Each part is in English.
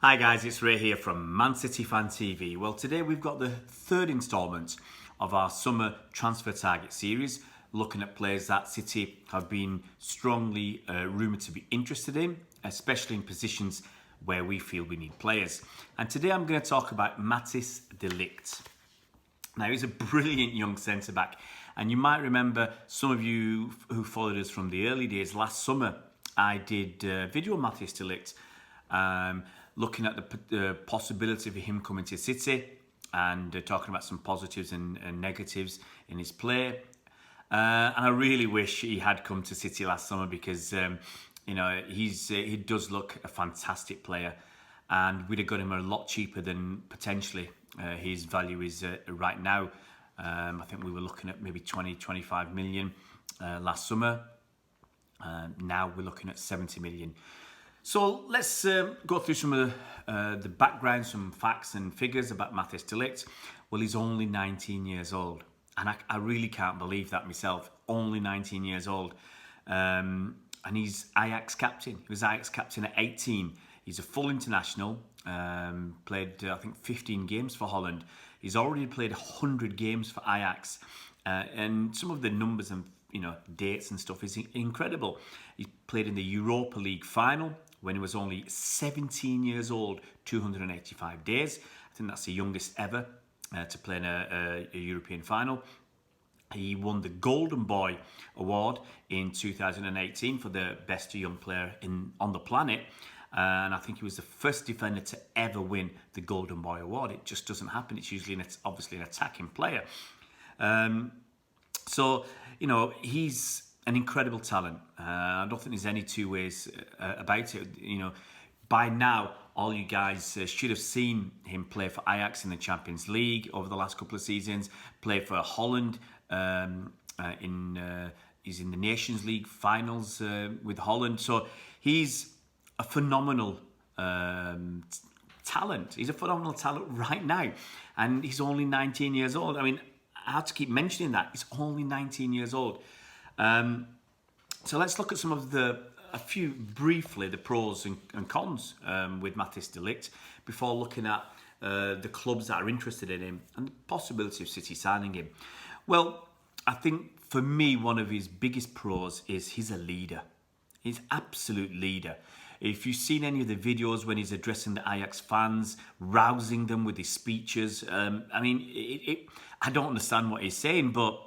Hi guys, it's Ray here from Man City Fan TV. Well, today we've got the third instalment of our summer transfer target series, looking at players that City have been strongly rumoured to be interested in, especially in positions where we feel we need players. And today I'm going to talk about Matthijs de Ligt. Now, he's a brilliant young centre-back, and you might remember, some of you who followed us from the early days, last summer I did a video on Matthijs de Ligt, looking at the possibility of him coming to City and talking about some positives and negatives in his play. And I really wish he had come to City last summer because, he does look a fantastic player, and we'd have got him a lot cheaper than potentially his value is right now. I think we were looking at maybe 20-25 million last summer. Now we're looking at 70 million. So let's go through some of the background, some facts and figures about Matthijs de Ligt. Well, he's only 19 years old. And I really can't believe that myself. Only 19 years old. And he's Ajax captain. He was Ajax captain at 18. He's a full international. Played, I think, 15 games for Holland. He's already played 100 games for Ajax. And some of the numbers and dates and stuff is incredible. He played in the Europa League final when he was only 17 years old, 285 days. I think that's the youngest ever to play in a European final. He won the Golden Boy Award in 2018 for the best young player on the planet. And I think he was the first defender to ever win the Golden Boy Award. It just doesn't happen. It's usually obviously an attacking player. So, he's an incredible talent. I don't think there's any two ways about it. By now, all you guys should have seen him play for Ajax in the Champions League over the last couple of seasons, play for Holland. He's in the Nations League finals with Holland. So he's a phenomenal talent. He's a phenomenal talent right now. And he's only 19 years old. I mean, I have to keep mentioning that. He's only 19 years old. So let's look at a few briefly, the pros and cons with Matthijs de Ligt before looking at the clubs that are interested in him and the possibility of City signing him. Well, I think for me, one of his biggest pros is he's a leader. He's an absolute leader. If you've seen any of the videos when he's addressing the Ajax fans, rousing them with his speeches, I don't understand what he's saying, but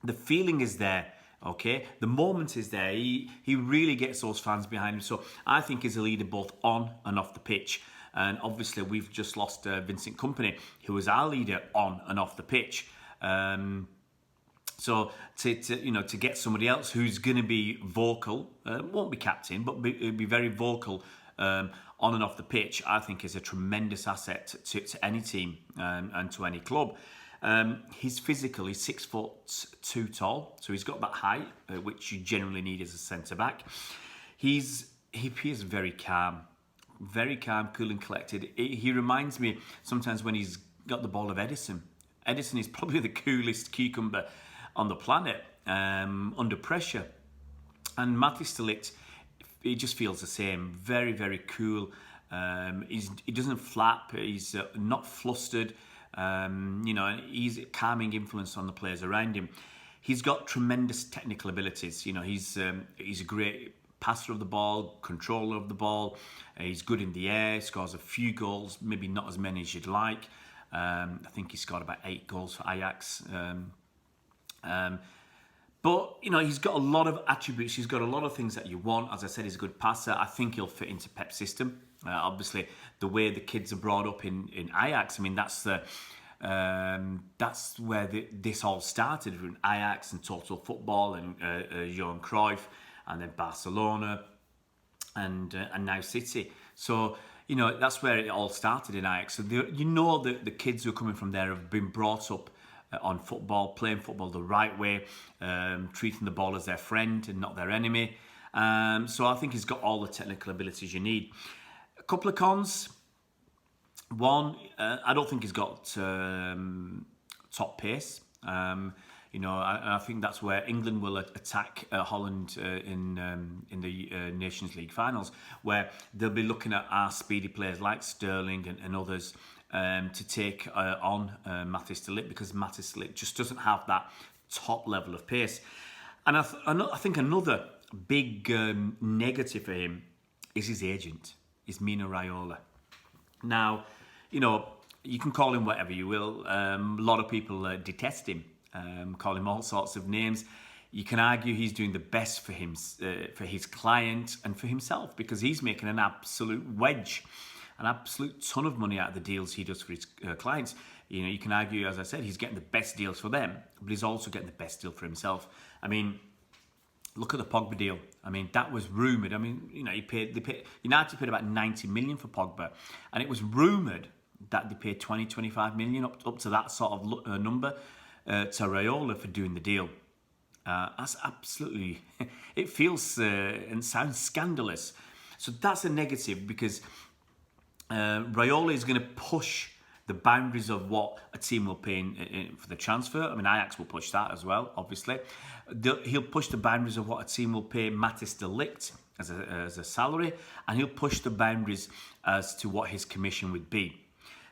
the feeling is there, okay? The moment is there. He really gets those fans behind him. So I think he's a leader both on and off the pitch. And obviously we've just lost Vincent Kompany, who was our leader on and off the pitch. So to get somebody else who's going to be vocal, won't be captain, but be very vocal on and off the pitch, I think is a tremendous asset to any team and to any club. He's physical. He's 6'2" tall, so he's got that height, which you generally need as a centre back. He appears very calm, cool and collected. He reminds me sometimes when he's got the ball of Edison. Edison is probably the coolest cucumber on the planet under pressure. And Matthijs de Ligt, he just feels the same. Very, very cool. He doesn't flap. He's not flustered. He's a calming influence on the players around him. He's got tremendous technical abilities. He's a great passer of the ball, controller of the ball. He's good in the air, scores a few goals, maybe not as many as you'd like. I think he scored about 8 goals for Ajax. But he's got a lot of attributes. He's got a lot of things that you want. As I said, he's a good passer. I think he'll fit into Pep's system. Obviously, the way the kids are brought up in Ajax. I mean, that's where this all started. With Ajax and Total Football and Johan Cruyff, and then Barcelona, and now City. So that's where it all started in Ajax. So the kids who are coming from there have been brought up on football, playing football the right way, treating the ball as their friend and not their enemy. So I think he's got all the technical abilities you need. A couple of cons. One, I don't think he's got top pace. I think that's where England will attack Holland in the Nations League finals, where they'll be looking at our speedy players like Sterling and others to take on Matthijs de Ligt, because Matthijs de Ligt just doesn't have that top level of pace. And I think another big negative for him is his agent, is Mino Raiola. Now, you can call him whatever you will. A lot of people detest him, call him all sorts of names. You can argue he's doing the best for him, for his client and for himself, because he's making an absolute wedge, an absolute ton of money out of the deals he does for his clients. You can argue, as I said, he's getting the best deals for them, but he's also getting the best deal for himself. I mean, look at the Pogba deal. I mean, that was rumoured. I mean, United paid about 90 million for Pogba, and it was rumoured that they paid 20-25 million up to that sort of number to Raiola for doing the deal. That's absolutely, it feels and sounds scandalous. So that's a negative, because Raiola is going to push the boundaries of what a team will pay for the transfer. I mean, Ajax will push that as well, obviously. He'll push the boundaries of what a team will pay Matthijs de Ligt as a salary, and he'll push the boundaries as to what his commission would be.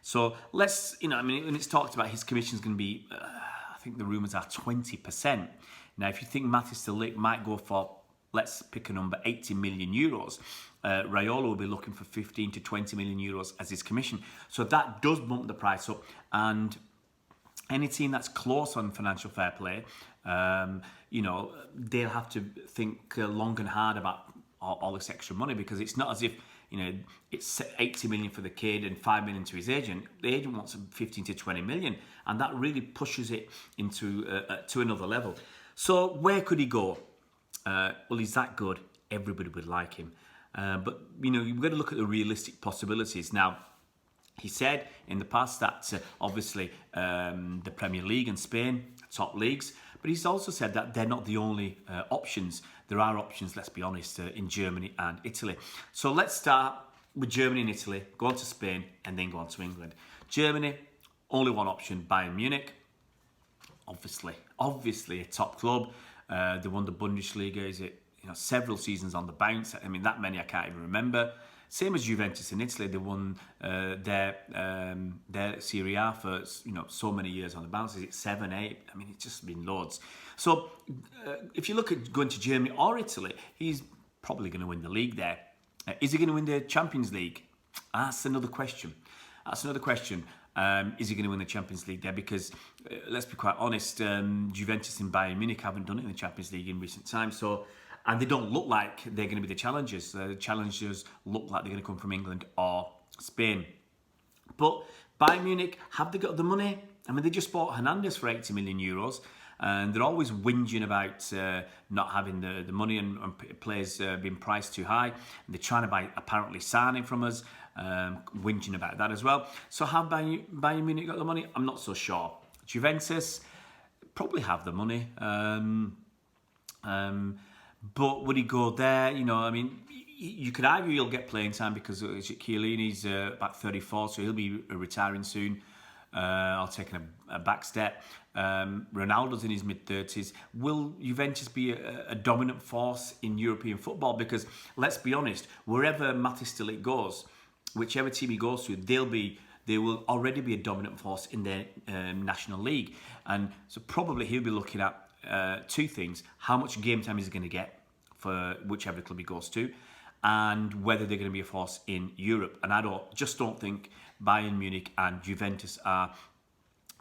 So let's, when it's talked about his commission is going to be, I think the rumours are 20%. Now, if you think Matthijs de Ligt might go for, let's pick a number, 80 million euros, Raiola will be looking for 15 to 20 million euros as his commission. So that does bump the price up. And any team that's close on financial fair play, they'll have to think long and hard about all this extra money, because it's not as if, it's 80 million for the kid and 5 million to his agent. The agent wants 15 to 20 million, and that really pushes it into to another level. So where could he go? Well, he's that good. Everybody would like him. But, you've got to look at the realistic possibilities. Now, he said in the past that obviously the Premier League and Spain, top leagues, but he's also said that they're not the only options. There are options, let's be honest, in Germany and Italy. So let's start with Germany and Italy, go on to Spain, and then go on to England. Germany, only one option, Bayern Munich. Obviously a top club. They won the Bundesliga, is it? Several seasons on the bounce. I mean, that many I can't even remember. Same as Juventus in Italy, they won their Serie A for so many years on the bounce. Is it 7, 8? I mean, it's just been loads. So if you look at going to Germany or Italy, he's probably going to win the league there. Is he going to win the Champions League? That's another question. Is he going to win the Champions League there? Because let's be quite honest, Juventus and Bayern Munich haven't done it in the Champions League in recent times. And they don't look like they're going to be the challengers. The challengers look like they're going to come from England or Spain. But Bayern Munich, have they got the money? I mean, they just bought Hernandez for 80 million euros. And they're always whinging about not having the money and players being priced too high. And they're trying to buy, apparently, Sane from us, whinging about that as well. So have Bayern Munich got the money? I'm not so sure. Juventus probably have the money. But would he go there? You could argue he'll get playing time, because Chiellini's about 34, so he'll be retiring soon. I'll take a back step. Ronaldo's in his mid-30s. Will Juventus be a dominant force in European football? Because let's be honest, wherever Matthijs de Ligt goes, whichever team he goes to, they will already be a dominant force in their national league. And so probably he'll be looking at two things: how much game time is he going to get for whichever club he goes to, and whether they're going to be a force in Europe. And I don't think Bayern Munich and Juventus are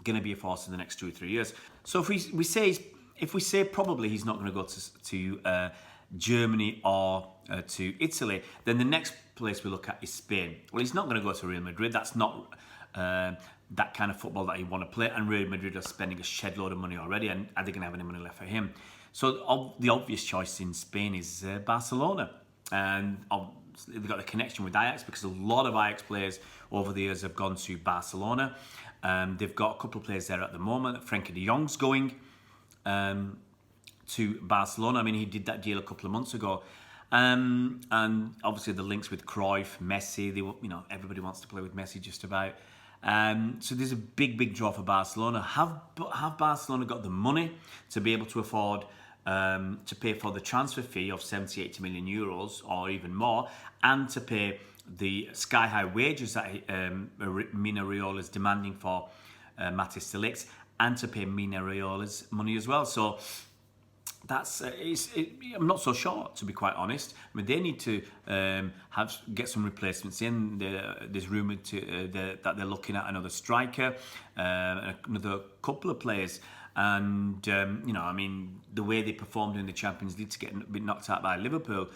going to be a force in the next 2 or 3 years. So if we say probably he's not going to go to Germany or to Italy, then the next place we look at is Spain. Well, he's not going to go to Real Madrid. That's not that kind of football that he want to play, and Real Madrid are spending a shed load of money already, and are they going to have any money left for him? So the obvious choice in Spain is Barcelona, and they've got a connection with Ajax, because a lot of Ajax players over the years have gone to Barcelona. They've got a couple of players there at the moment. Frenkie de Jong's going to Barcelona. I mean, he did that deal a couple of months ago. And obviously the links with Cruyff, Messi, everybody wants to play with Messi just about. So there's a big draw for Barcelona. Have Barcelona got the money to be able to afford to pay for the transfer fee of 70-80 million euros or even more, and to pay the sky-high wages that Mina Raiola is demanding for Matthijs de Ligt, and to pay Mina Raiola's money as well? So that's I'm not so sure, to be quite honest. I mean, they need to get some replacements in. There's rumoured that they're looking at another striker, another couple of players. And, you know, I mean, the way they performed in the Champions League to get knocked out by Liverpool,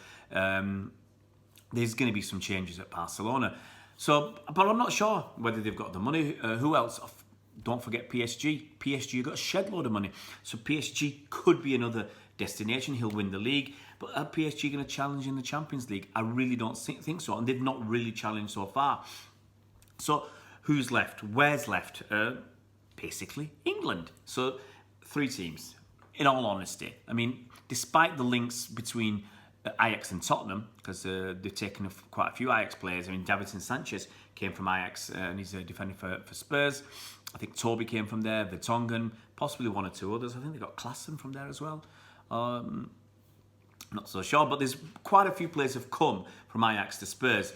there's going to be some changes at Barcelona. So, but I'm not sure whether they've got the money. Who else? Don't forget PSG. PSG got a shed load of money. So PSG could be another destination. He'll win the league. But are PSG going to challenge in the Champions League? I really don't think so. And they've not really challenged so far. So who's left? Where's left? Basically England. So 3 teams, in all honesty. I mean, despite the links between Ajax and Tottenham, because they've taken quite a few Ajax players. I mean, Davinson Sanchez came from Ajax and he's a defender for Spurs. I think Toby came from there, Vertonghen, possibly 1 or 2 others. I think they got Klaassen from there as well. Not so sure, but there's quite a few players have come from Ajax to Spurs.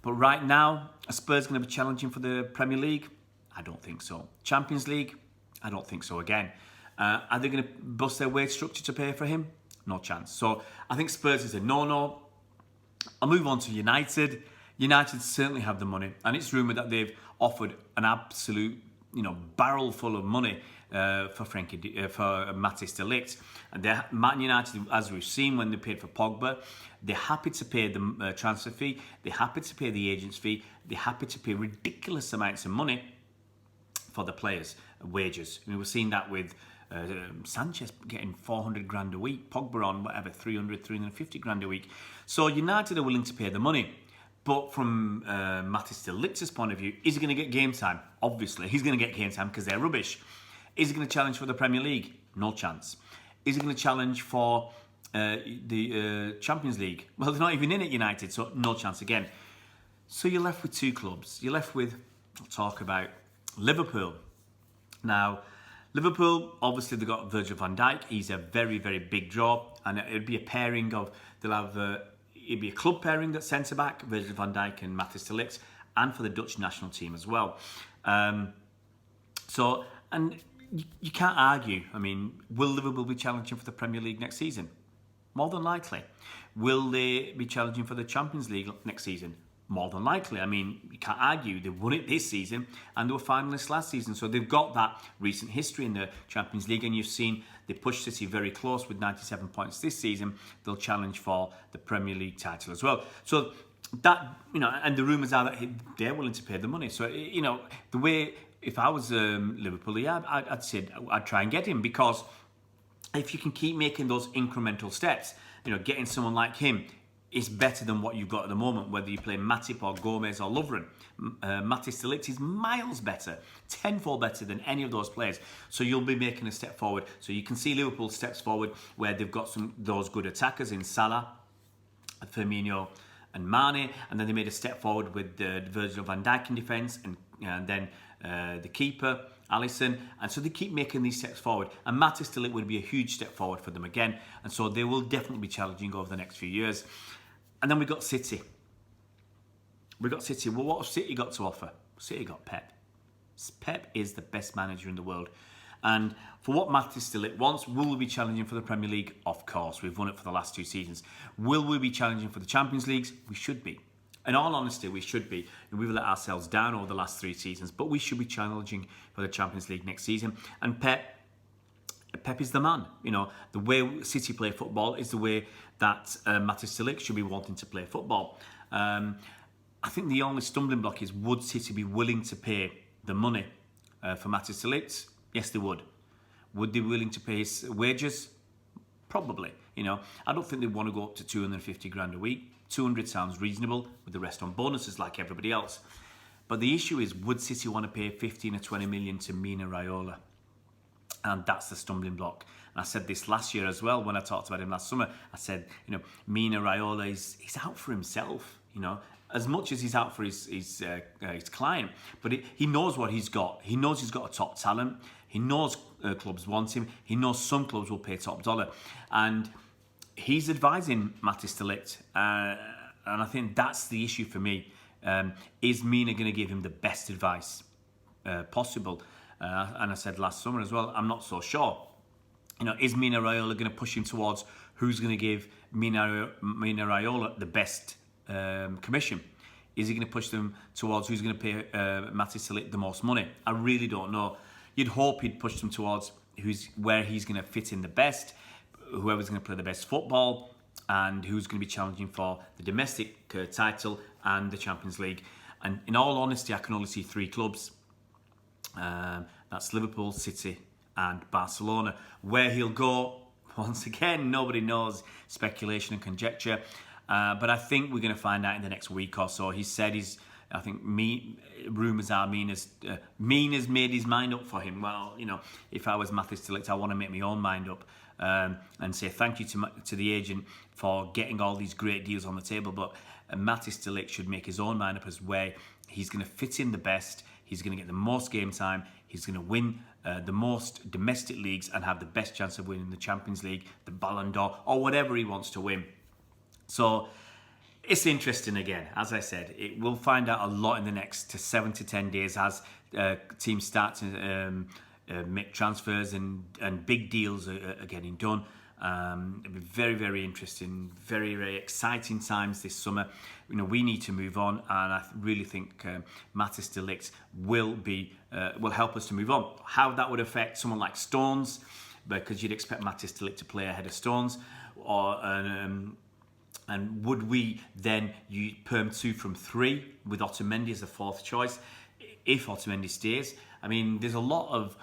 But right now, are Spurs going to be challenging for the Premier League? I don't think so. Champions League? I don't think so again. Are they going to bust their wage structure to pay for him? No chance. So I think Spurs is a no-no. I'll move on to United. United certainly have the money, and it's rumoured that they've offered an absolute, barrel full of money for Matthijs de Ligt. And Man United, as we've seen when they paid for Pogba, they're happy to pay the transfer fee. They're happy to pay the agent's fee. They're happy to pay ridiculous amounts of money for the players' wages. I mean, we're seeing that with Sanchez getting 400 grand a week, Pogba on 350 grand a week. So United are willing to pay the money. But from Matthijs de Ligt's point of view, is he going to get game time? Obviously, he's going to get game time because they're rubbish. Is he going to challenge for the Premier League? No chance. Is he going to challenge for the Champions League? Well, they're not even in it, United, so no chance again. So you're left with 2 clubs. You're left with, I'll talk about Liverpool. Now, Liverpool, obviously they've got Virgil van Dijk. He's a very, very big draw. And it'd be a pairing of, it'd be a club pairing that's centre-back, Virgil van Dijk and Matthijs de Ligt, and for the Dutch national team as well. And you can't argue. I mean, will Liverpool be challenging for the Premier League next season? More than likely. Will they be challenging for the Champions League next season? More than likely. I mean, you can't argue. They won it this season and they were finalists last season. So they've got that recent history in the Champions League, and you've seen they pushed City very close with 97 points this season. They'll challenge for the Premier League title as well. So that, and the rumours are that they're willing to pay the money. So, the way, if I was Liverpool, I'd say I'd try and get him, because if you can keep making those incremental steps, getting someone like him is better than what you've got at the moment, whether you play Matip or Gomez or Lovren. Matthijs de Ligt is miles better, tenfold better than any of those players. So you'll be making a step forward. So you can see Liverpool steps forward where they've got those good attackers in Salah, Firmino and Mane, and then they made a step forward with the Virgil van Dijk in defence, and then the keeper, Alisson, and so they keep making these steps forward, and Matthijs de Ligt would be a huge step forward for them again, and so they will definitely be challenging over the next few years. And then we got City. Well, what have City got to offer? City got Pep. Pep is the best manager in the world. And for what Matthijs de Ligt wants, will we be challenging for the Premier League? Of course, we've won it for the last 2 seasons. Will we be challenging for the Champions Leagues? We should be. In all honesty, we should be. And we've let ourselves down over the last 3 seasons, but we should be challenging for the Champions League next season. And Pep is the man. The way City play football is the way that Matthijs de Ligt should be wanting to play football. I think the only stumbling block is, would City be willing to pay the money for Matthijs de Ligt? Yes, they would. Would they be willing to pay his wages? Probably. I don't think they want to go up to 250 grand a week. 200 sounds reasonable, with the rest on bonuses like everybody else. But the issue is, would City want to pay 15 or 20 million to Mina Raiola? And that's the stumbling block. And I said this last year as well when I talked about him last summer. I said, Mina Raiola he's out for himself. you know, as much as he's out for his client, but he knows what he's got. He knows he's got a top talent. He knows clubs want him. He knows some clubs will pay top dollar, and he's advising Matthijs de Ligt, and I think that's the issue for me. Is Mina going to give him the best advice possible? And I said last summer as well, I'm not so sure. You know, is Mina Raiola going to push him towards who's going to give Mina Raiola the best commission? Is he going to push them towards who's going to pay Matthijs de Ligt the most money? I really don't know. You'd hope he'd push them towards where he's going to fit in the best, whoever's going to play the best football, and who's going to be challenging for the domestic title and the Champions League. And in all honesty, I can only see 3 clubs. That's Liverpool, City and Barcelona. Where he'll go, once again, nobody knows. Speculation and conjecture. But I think we're going to find out in the next week or so. He said I think rumours are Mina's made his mind up for him. Well, you know, if I was Matthijs de Ligt, I want to make my own mind up and say thank you to the agent for getting all these great deals on the table. But Matthijs de Ligt should make his own mind up as where he's going to fit in the best. He's going to get the most game time. He's going to win the most domestic leagues and have the best chance of winning the Champions League, the Ballon d'Or, or whatever he wants to win. So it's interesting again. As I said, we'll find out a lot in the next 7 to 10 days as teams start to make transfers and big deals are getting done. It'll be very, very interesting, very, very exciting times this summer. You know, we need to move on, and I really think Matthijs de Ligt will help us to move on. How that would affect someone like Stones, because you'd expect Matthijs de Ligt to play ahead of Stones, or and would we then use Perm 2 from 3 with Otamendi as a 4th choice if Otamendi stays? I mean, there's a lot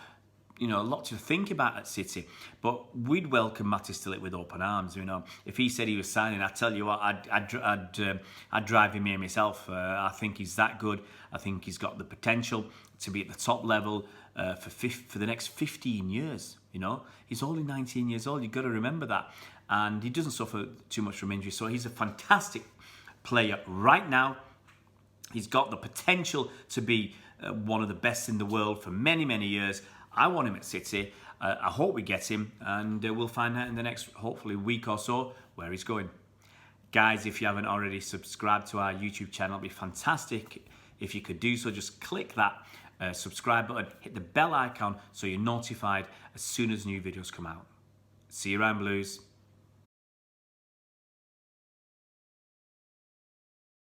to think about at City, but we'd welcome Matthijs de Ligt with open arms. You know, if he said he was signing, I tell you what, I'd drive him here myself. I think he's that good. I think he's got the potential to be at the top level for the next 15 years. You know, he's only 19 years old. You've got to remember that, and he doesn't suffer too much from injury. So he's a fantastic player right now. He's got the potential to be one of the best in the world for many, many years. I want him at City. I hope we get him, and we'll find out in the next, hopefully, week or so where he's going. Guys, if you haven't already subscribed to our YouTube channel, it'd be fantastic if you could do so. Just click that subscribe button, hit the bell icon so you're notified as soon as new videos come out. See you around, Blues.